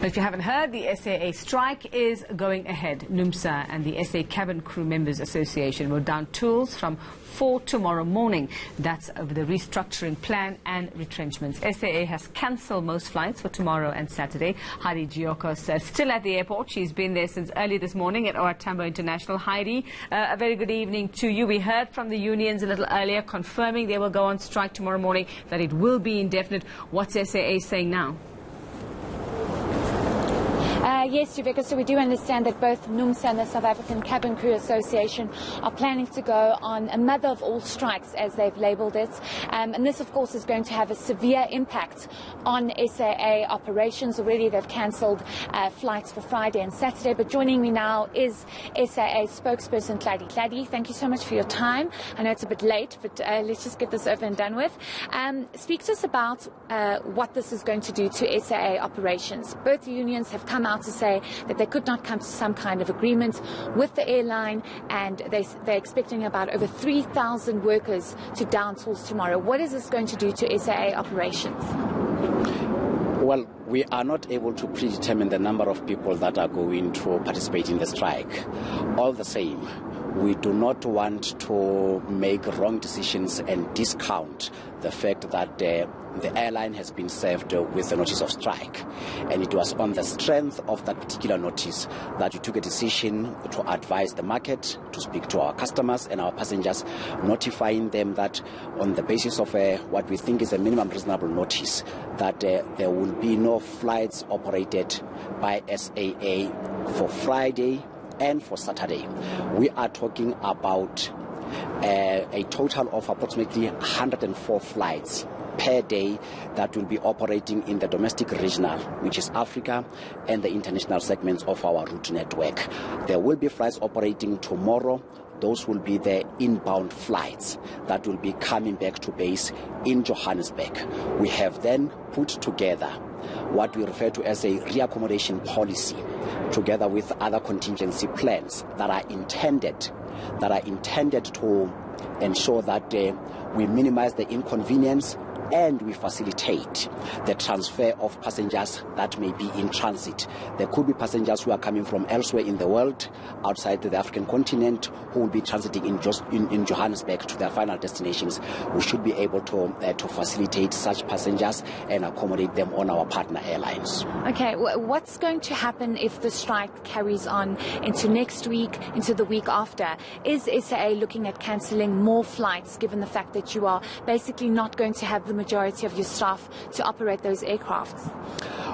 If you haven't heard, the SAA strike is going ahead. Numsa and the SA Cabin Crew Members Association will down tools from 4 tomorrow morning. That's over the restructuring plan and retrenchments. SAA has cancelled most flights for tomorrow and Saturday. Heidi Giokos is still at the airport. She's been there since early this morning at OR Tambo International. Heidi, a very good evening to you. We heard from the unions a little earlier confirming they will go on strike tomorrow morning, that it will be indefinite. What's SAA saying now? Yes, Rebecca, so we do understand that both Numsa and the South African Cabin Crew Association are planning to go on a mother of all strikes, as they've labelled it. And this, of course, is going to have a severe impact on SAA operations. Already they've cancelled flights for Friday and Saturday. But joining me now is SAA Spokesperson Tlali Tlali. Thank you so much for your time. I know it's a bit late, but let's just get this over and done with. Speak to us about what this is going to do to SAA operations. Both unions have come out to say that they could not come to some kind of agreement with the airline, and they're expecting about over 3,000 workers to down tools tomorrow. What is this going to do to SAA operations? Well, we are not able to predetermine the number of people that are going to participate in the strike. All the same, we do not want to make wrong decisions and discount the fact that the airline has been served with a notice of strike. And it was on the strength of that particular notice that we took a decision to advise the market, to speak to our customers and our passengers, notifying them that on the basis of what we think is a minimum reasonable notice, that there will be no flights operated by SAA for Friday and for Saturday. We are talking about a total of approximately 104 flights per day that will be operating in the domestic regional, which is Africa, and the international segments of our route network. There will be flights operating tomorrow. Those will be the inbound flights that will be coming back to base in Johannesburg. We have then put together what we refer to as a reaccommodation policy, together with other contingency plans that are intended to ensure that we minimize the inconvenience and we facilitate the transfer of passengers that may be in transit. There could be passengers who are coming from elsewhere in the world, outside the African continent, who will be transiting in Johannesburg to their final destinations. We should be able to facilitate such passengers and accommodate them on our partner airlines. Okay, what's going to happen if the strike carries on into next week, into the week after? Is SAA looking at cancelling more flights, given the fact that you are basically not going to have the majority of your staff to operate those aircrafts?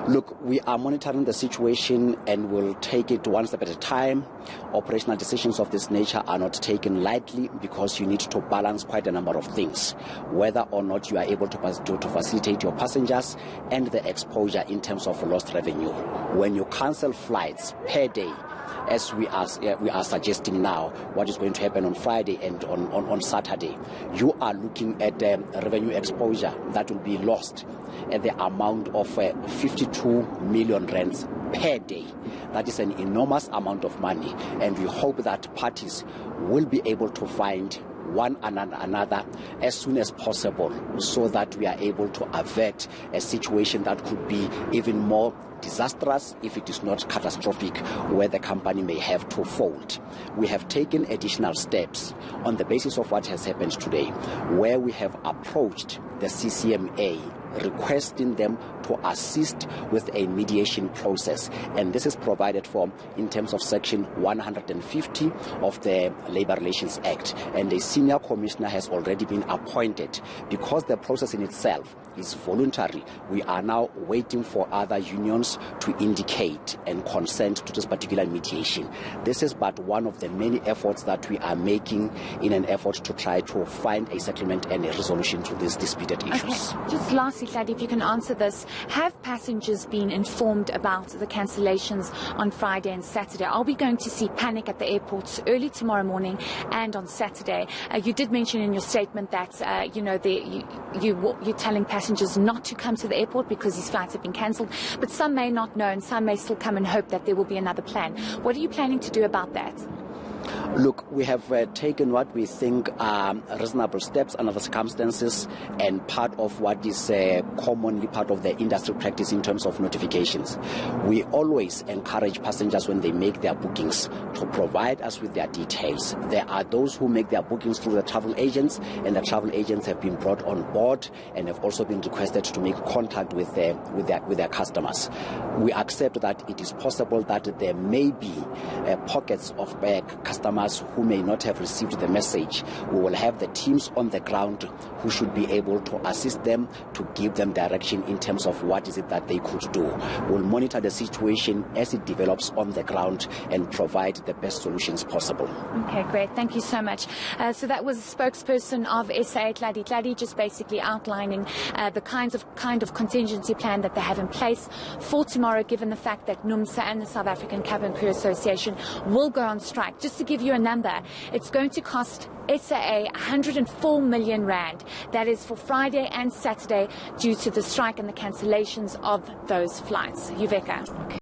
Look, we are monitoring the situation and will take it one step at a time. Operational decisions of this nature are not taken lightly because you need to balance quite a number of things, whether or not you are able to facilitate your passengers and the exposure in terms of lost revenue. When you cancel flights per day, as we are suggesting now, what is going to happen on Friday and on Saturday, you are looking at revenue exposure that will be lost at the amount of 52 million rands per day. That is an enormous amount of money, and we hope that parties will be able to find one another as soon as possible, so that we are able to avert a situation that could be even more disastrous, if it is not catastrophic, where the company may have to fold. We have taken additional steps on the basis of what has happened today, where we have approached the CCMA requesting them to assist with a mediation process, and this is provided for in terms of section 150 of the Labour Relations Act, and a senior commissioner has already been appointed. Because the process in itself is voluntary, we are now waiting for other unions to indicate and consent to this particular mediation. This is but one of the many efforts that we are making in an effort to try to find a settlement and a resolution to these disputed issues. Okay. Just lastly, Tlali, if you can answer this, have passengers been informed about the cancellations on Friday and Saturday? Are we going to see panic at the airports early tomorrow morning and on Saturday? You did mention in your statement that you're telling passengers not to come to the airport because these flights have been cancelled, but some may not know and some may still come and hope that there will be another plan. What are you planning to do about that? Look, we have taken what we think are reasonable steps under the circumstances and part of what is commonly part of the industry practice in terms of notifications. We always encourage passengers when they make their bookings to provide us with their details. There are those who make their bookings through the travel agents, and the travel agents have been brought on board and have also been requested to make contact with their customers. We accept that it is possible that there may be pockets of customers who may not have received the message. We will have the teams on the ground who should be able to assist them, to give them direction in terms of what is it that they could do. We'll monitor the situation as it develops on the ground and provide the best solutions possible. Okay, great. Thank you so much. So that was a spokesperson of SAA Tlali Tlali, just basically outlining the kind of contingency plan that they have in place for tomorrow, given the fact that Numsa and the South African Cabin Crew Association will go on strike. Just to give you a number, it's going to cost SAA 104 million rand. That is for Friday and Saturday due to the strike and the cancellations of those flights. Yuveka.